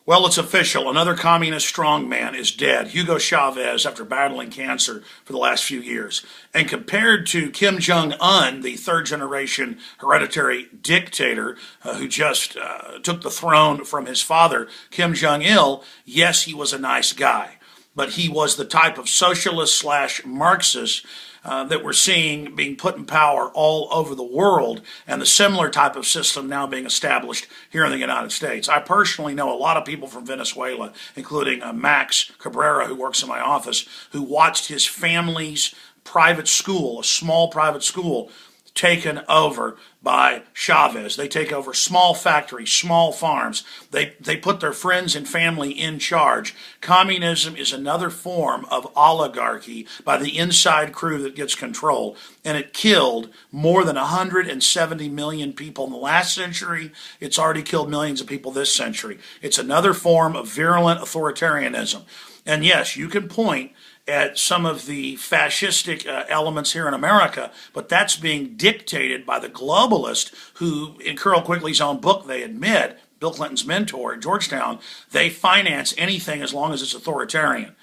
Well, it's official. Another communist strongman is dead, Hugo Chavez, after battling cancer for the last few years. And compared to Kim Jong-un, the third-generation hereditary dictator who just took the throne from his father, Kim Jong-il, yes, he was a nice guy. But he was the type of socialist/Marxist that we're seeing being put in power all over the world, and the similar type of system now being established here in the United States. I personally know a lot of people from Venezuela, including Max Cabrera, who works in my office, who watched his family's private school, a small private school, taken over by Chavez. They take over small factories, small farms. They put their friends and family in charge. Communism is another form of oligarchy by the inside crew that gets control. And it killed more than 170 million people in the last century. It's already killed millions of people this century. It's another form of virulent authoritarianism. And yes, you can point at some of the fascistic elements here in America, but that's being dictated by the globalists who, in Carroll Quigley's own book, they admit, Bill Clinton's mentor at Georgetown, they finance anything as long as it's authoritarian.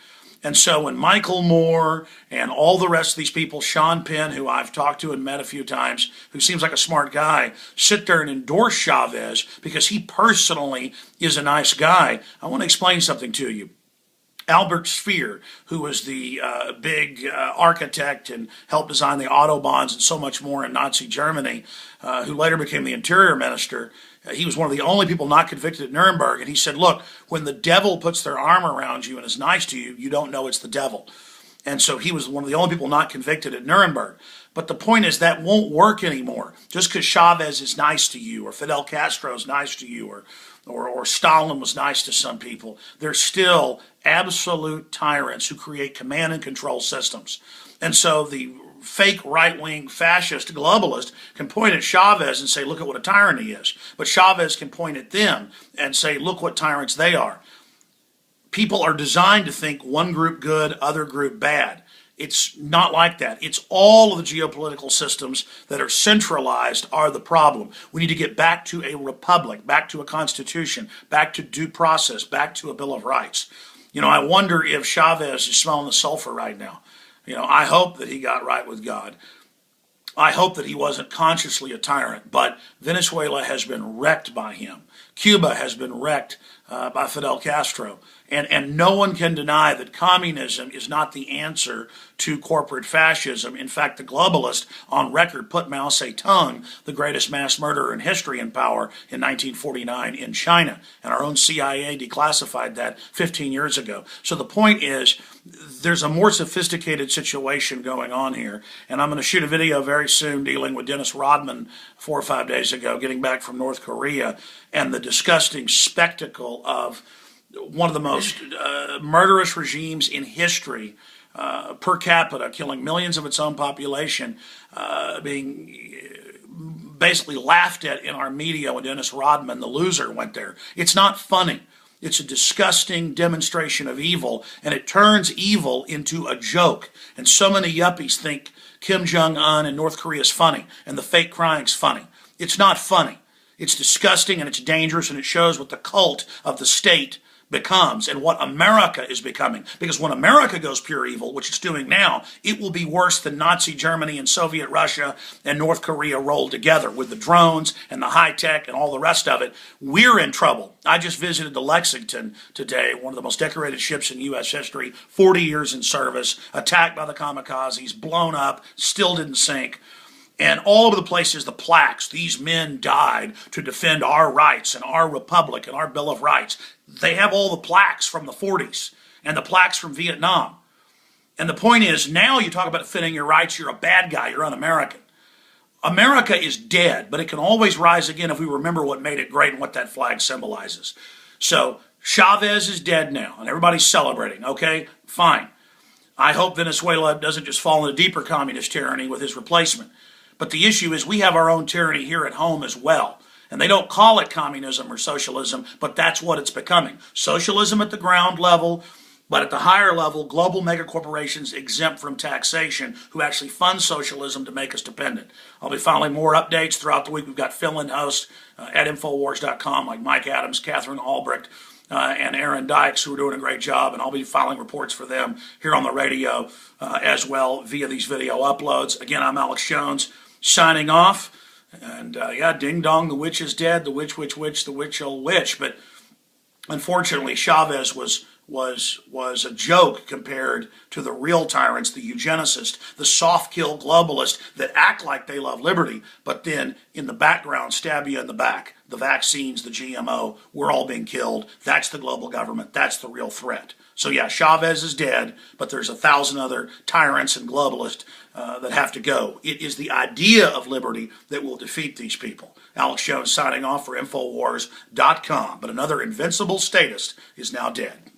And so when Michael Moore and all the rest of these people, Sean Penn, who I've talked to and met a few times, who seems like a smart guy, sit there and endorse Chavez because he personally is a nice guy, I want to explain something to you. Albert Speer, who was the big architect and helped design the Autobahns and so much more in Nazi Germany, who later became the interior minister, he was one of the only people not convicted at Nuremberg. And he said, look, when the devil puts their arm around you and is nice to you, you don't know it's the devil. And so he was one of the only people not convicted at Nuremberg. But the point is that won't work anymore. Just because Chavez is nice to you, or Fidel Castro is nice to you, or Stalin was nice to some people, they're still absolute tyrants who create command and control systems. And so the fake right-wing fascist globalist can point at Chavez and say, look at what a tyrant he is. But Chavez can point at them and say, look what tyrants they are. People are designed to think one group good, other group bad. It's not like that. It's all of the geopolitical systems that are centralized are the problem. We need to get back to a republic, back to a constitution, back to due process, back to a Bill of Rights. You know, I wonder if Chavez is smelling the sulfur right now. You know, I hope that he got right with God. I hope that he wasn't consciously a tyrant, but Venezuela has been wrecked by him. Cuba has been wrecked by Fidel Castro. And no one can deny that communism is not the answer to corporate fascism. In fact, the globalists on record put Mao Zedong, the greatest mass murderer in history, in power in 1949 in China. And our own CIA declassified that 15 years ago. So the point is, there's a more sophisticated situation going on here. And I'm going to shoot a video very soon dealing with Dennis Rodman 4 or 5 days ago, getting back from North Korea, and the disgusting spectacle of one of the most murderous regimes in history, per capita, killing millions of its own population, being basically laughed at in our media when Dennis Rodman, the loser, went there. It's not funny. It's a disgusting demonstration of evil, and it turns evil into a joke. And so many yuppies think Kim Jong-un and North Korea is funny, and the fake crying's funny. It's not funny. It's disgusting, and it's dangerous, and it shows what the cult of the state becomes and what America is becoming. Because when America goes pure evil, which it's doing now, it will be worse than Nazi Germany and Soviet Russia and North Korea rolled together with the drones and the high tech and all the rest of it. We're in trouble. I just visited the Lexington today, one of the most decorated ships in U.S. history, 40 years in service, attacked by the kamikazes, blown up, still didn't sink. And all over the place is the plaques. These men died to defend our rights and our republic and our Bill of Rights. They have all the plaques from the 40s and the plaques from Vietnam. And the point is, now you talk about defending your rights, you're a bad guy, you're un-American. America is dead, but it can always rise again if we remember what made it great and what that flag symbolizes. So Chavez is dead now, and everybody's celebrating, okay? Fine. I hope Venezuela doesn't just fall into deeper communist tyranny with his replacement. But the issue is we have our own tyranny here at home as well. And they don't call it communism or socialism, but that's what it's becoming. Socialism at the ground level, but at the higher level, global megacorporations exempt from taxation who actually fund socialism to make us dependent. I'll be filing more updates throughout the week. We've got fill-in hosts at Infowars.com like Mike Adams, Catherine Albrecht, and Aaron Dykes, who are doing a great job, and I'll be filing reports for them here on the radio as well via these video uploads. Again, I'm Alex Jones, signing off. And yeah, ding dong, the witch is dead. The witch, the witch-old witch. But unfortunately, Chavez was a joke compared to the real tyrants, the eugenicists, the soft-kill globalists that act like they love liberty, but then in the background stab you in the back. The vaccines, the GMO, we're all being killed. That's the global government. That's the real threat. So yeah, Chavez is dead, but there's 1,000 other tyrants and globalists that have to go. It is the idea of liberty that will defeat these people. Alex Jones signing off for Infowars.com. But another invincible statist is now dead.